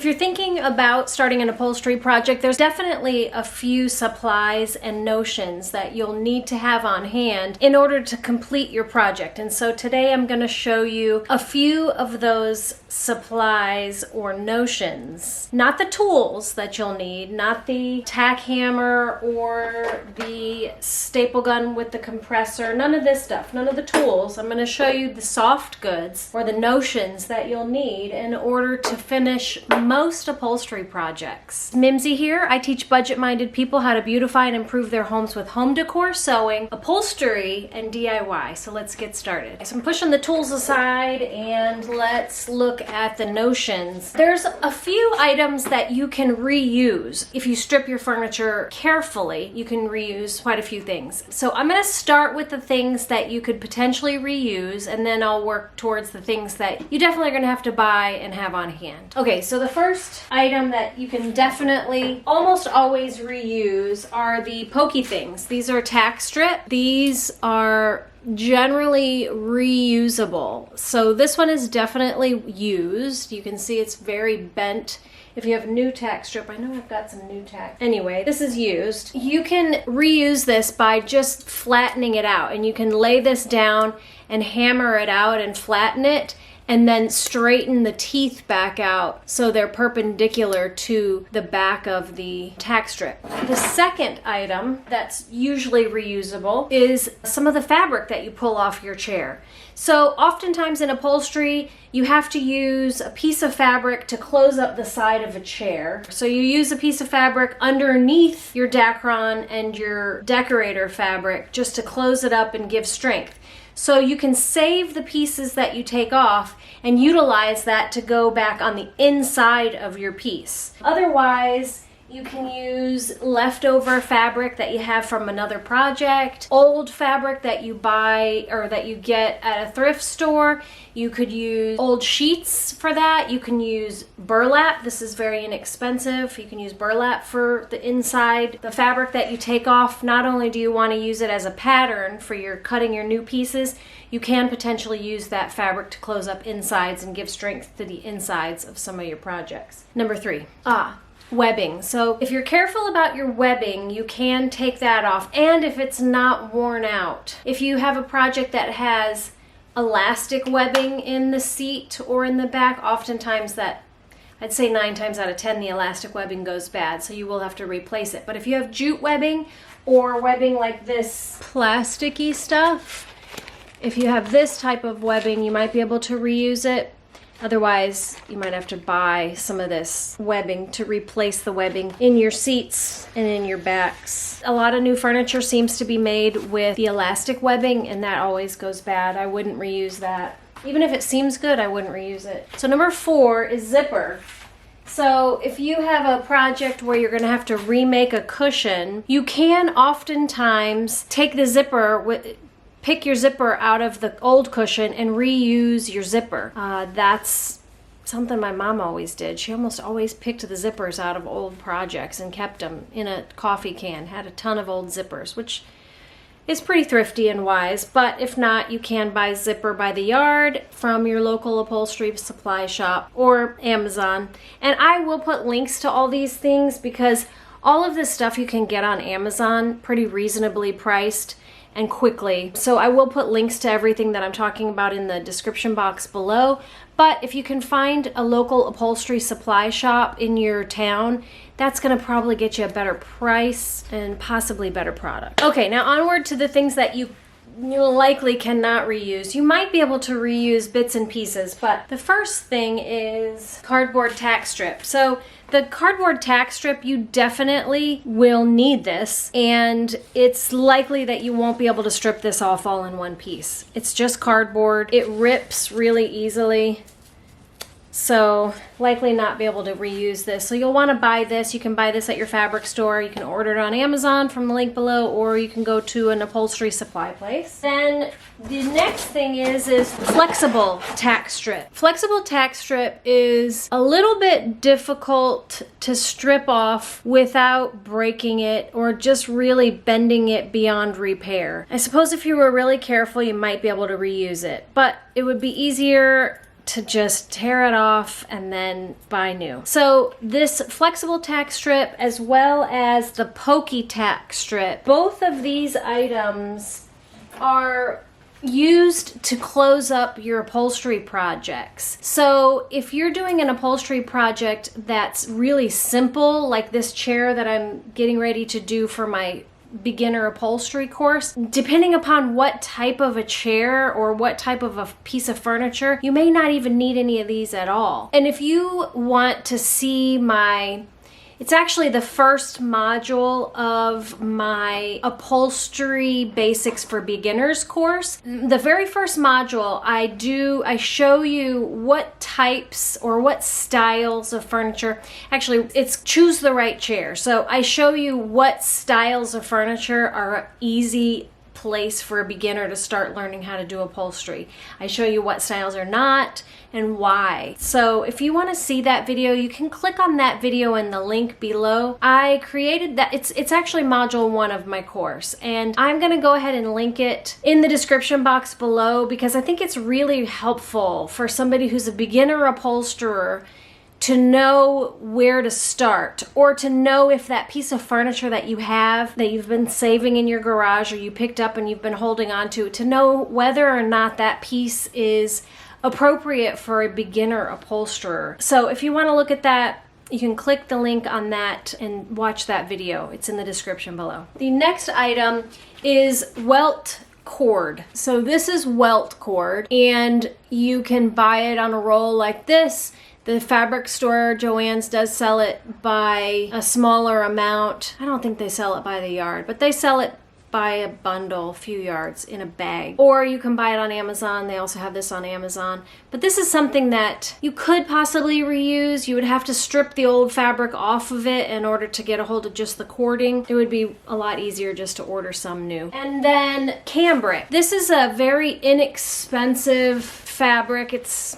If you're thinking about starting an upholstery project, there's definitely a few supplies and notions that you'll need to have on hand in order to complete your project. And so today I'm going to show you a few of those supplies or notions. Not the tools that you'll need, not the tack hammer or the staple gun with the compressor, none of this stuff, none of the tools. I'm going to show you the soft goods or the notions that you'll need in order to finish most upholstery projects. Mimsy here. I teach budget-minded people how to beautify and improve their homes with home decor, sewing, upholstery, and DIY. So let's get started. So I'm pushing the tools aside and let's look at the notions. There's a few items that you can reuse. If you strip your furniture carefully, you can reuse quite a few things. So I'm going to start with the things that you could potentially reuse, and then I'll work towards the things that you definitely are going to have to buy and have on hand. Okay, so the first item that you can definitely almost always reuse are the pokey things. These are tack strip. These are generally reusable. So this one is definitely used. You can see it's very bent. If you have new tack strip, I know I've got some new tack. Anyway, this is used. You can reuse this by just flattening it out, and you can lay this down and hammer it out and flatten it, and then straighten the teeth back out so they're perpendicular to the back of the tack strip. The second item that's usually reusable is some of the fabric that you pull off your chair. So oftentimes in upholstery, you have to use a piece of fabric to close up the side of a chair. So you use a piece of fabric underneath your Dacron and your decorator fabric just to close it up and give strength. So you can save the pieces that you take off and utilize that to go back on the inside of your piece. Otherwise, you can use leftover fabric that you have from another project, old fabric that you buy or that you get at a thrift store. You could use old sheets for that. You can use burlap. This is very inexpensive. You can use burlap for the inside. The fabric that you take off, not only do you want to use it as a pattern for your cutting your new pieces, you can potentially use that fabric to close up insides and give strength to the insides of some of your projects. Number 3. Webbing. So if you're careful about your webbing, you can take that off, and if it's not worn out. If you have a project that has elastic webbing in the seat or in the back, oftentimes that, I'd say 9 times out of 10, the elastic webbing goes bad, so you will have to replace it. But if you have jute webbing or webbing like this plasticky stuff, if you have this type of webbing, you might be able to reuse it. Otherwise, you might have to buy some of this webbing to replace the webbing in your seats and in your backs. A lot of new furniture seems to be made with the elastic webbing, and that always goes bad. I wouldn't reuse that. Even if it seems good, I wouldn't reuse it. So number 4 is zipper. So if you have a project where you're going to have to remake a cushion, you can oftentimes take the zipper pick your zipper out of the old cushion and reuse your zipper. That's something my mom always did. She almost always picked the zippers out of old projects and kept them in a coffee can. Had a ton of old zippers, which is pretty thrifty and wise. But if not, you can buy zipper by the yard from your local upholstery supply shop or Amazon. And I will put links to all these things because all of this stuff you can get on Amazon pretty reasonably priced and quickly. So I will put links to everything that I'm talking about in the description box below. But if you can find a local upholstery supply shop in your town, that's gonna probably get you a better price and possibly better product. Okay, now onward to the things that you likely cannot reuse. You might be able to reuse bits and pieces, but the first thing is cardboard tack strip. So the cardboard tack strip, you definitely will need this, and it's likely that you won't be able to strip this off all in one piece. It's just cardboard. It rips really easily. So likely not be able to reuse this. So you'll want to buy this. You can buy this at your fabric store. You can order it on Amazon from the link below, or you can go to an upholstery supply place. Then the next thing is flexible tack strip. Flexible tack strip is a little bit difficult to strip off without breaking it or just really bending it beyond repair. I suppose if you were really careful, you might be able to reuse it, but it would be easier to just tear it off and then buy new. So this flexible tack strip as well as the pokey tack strip, both of these items are used to close up your upholstery projects. So if you're doing an upholstery project that's really simple, like this chair that I'm getting ready to do for my beginner upholstery course, depending upon what type of a chair or what type of a piece of furniture, you may not even need any of these at all. And if you want to see it's actually the first module of my Upholstery Basics for Beginners course. The very first module I show you what types or what styles of furniture, actually it's choose the right chair. So I show you what styles of furniture are easy place for a beginner to start learning how to do upholstery. I show you what styles are not and why. So if you want to see that video, you can click on that video in the link below. I created that. It's actually module 1 of my course, and I'm going to go ahead and link it in the description box below because I think it's really helpful for somebody who's a beginner upholsterer to know where to start, or to know if that piece of furniture that you have, that you've been saving in your garage or you picked up and you've been holding on to know whether or not that piece is appropriate for a beginner upholsterer. So if you want to look at that, you can click the link on that and watch that video. It's in the description below. The next item is Welt cord. So this is Welt cord, and you can buy it on a roll like this. The fabric store, Joann's, does sell it by a smaller amount. I don't think they sell it by the yard, but they sell it by a bundle, a few yards, in a bag. Or you can buy it on Amazon. They also have this on Amazon. But this is something that you could possibly reuse. You would have to strip the old fabric off of it in order to get a hold of just the cording. It would be a lot easier just to order some new. And then cambric. This is a very inexpensive fabric. It's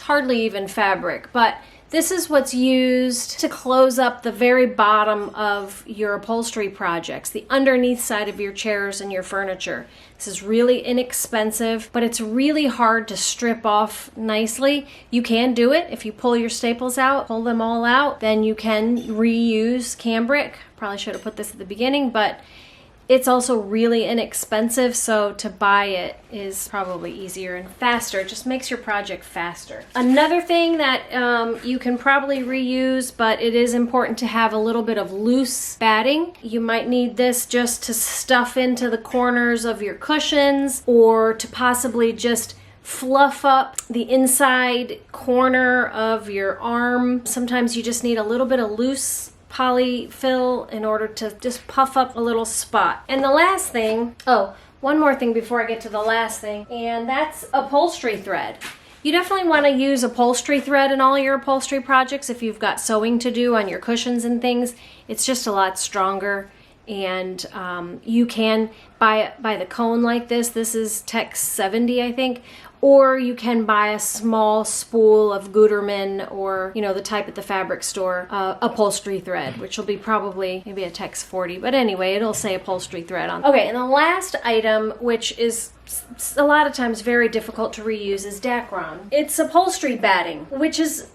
hardly even fabric, but this is what's used to close up the very bottom of your upholstery projects, the underneath side of your chairs and your furniture. This is really inexpensive, but it's really hard to strip off nicely. You can do it if you pull your staples out, pull them all out, then you can reuse cambric. Probably should have put this at the beginning, but it's also really inexpensive, so to buy it is probably easier and faster. It just makes your project faster. Another thing that you can probably reuse, but it is important to have a little bit of loose batting. You might need this just to stuff into the corners of your cushions, or to possibly just fluff up the inside corner of your arm. Sometimes you just need a little bit of loose polyfill in order to just puff up a little spot. And the last thing, one more thing before I get to the last thing, and that's upholstery thread. You definitely want to use upholstery thread in all your upholstery projects if you've got sewing to do on your cushions and things. It's just a lot stronger, and you can buy the cone like this. This is Tex 70, I think. Or you can buy a small spool of Gutermann, or the type at the fabric store, upholstery thread, which will be probably maybe a Tex 40, but anyway, it'll say upholstery thread on. Okay, and the last item, which is a lot of times very difficult to reuse, is Dacron. It's upholstery batting, which is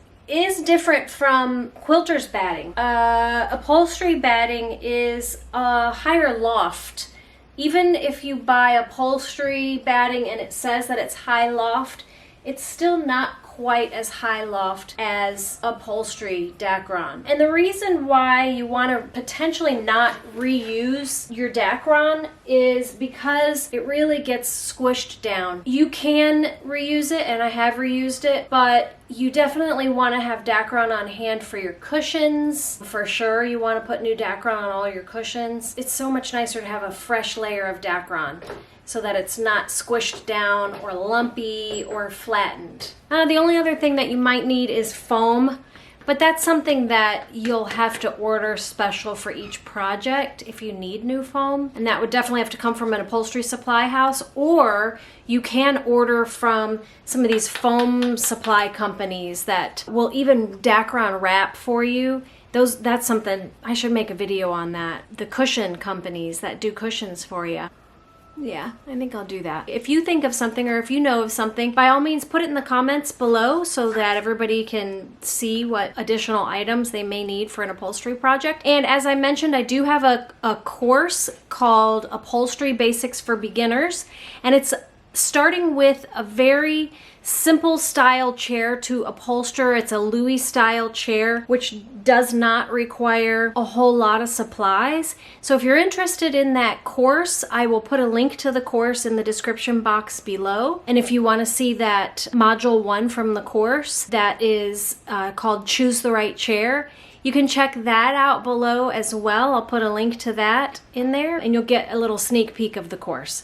different from quilter's batting. Upholstery batting is a higher loft. Even if you buy upholstery batting and it says that it's high loft, it's still not quite as high loft as upholstery Dacron. And the reason why you want to potentially not reuse your Dacron is because it really gets squished down. You can reuse it, and I have reused it, but you definitely want to have Dacron on hand for your cushions. For sure, you want to put new Dacron on all your cushions. It's so much nicer to have a fresh layer of Dacron, so that it's not squished down or lumpy or flattened. The only other thing that you might need is foam, but that's something that you'll have to order special for each project if you need new foam. And that would definitely have to come from an upholstery supply house, or you can order from some of these foam supply companies that will even Dacron wrap for you. That's something, I should make a video on that. The cushion companies that do cushions for you. Yeah, I think I'll do that. If you think of something or if you know of something, by all means put it in the comments below so that everybody can see what additional items they may need for an upholstery project. And as I mentioned, I do have a course called Upholstery Basics for Beginners, and it's starting with a very simple style chair to upholster. It's a Louis style chair, which does not require a whole lot of supplies. So if you're interested in that course, I will put a link to the course in the description box below. And if you want to see that module 1 from the course that is called Choose the Right Chair, you can check that out below as well. I'll put a link to that in there and you'll get a little sneak peek of the course.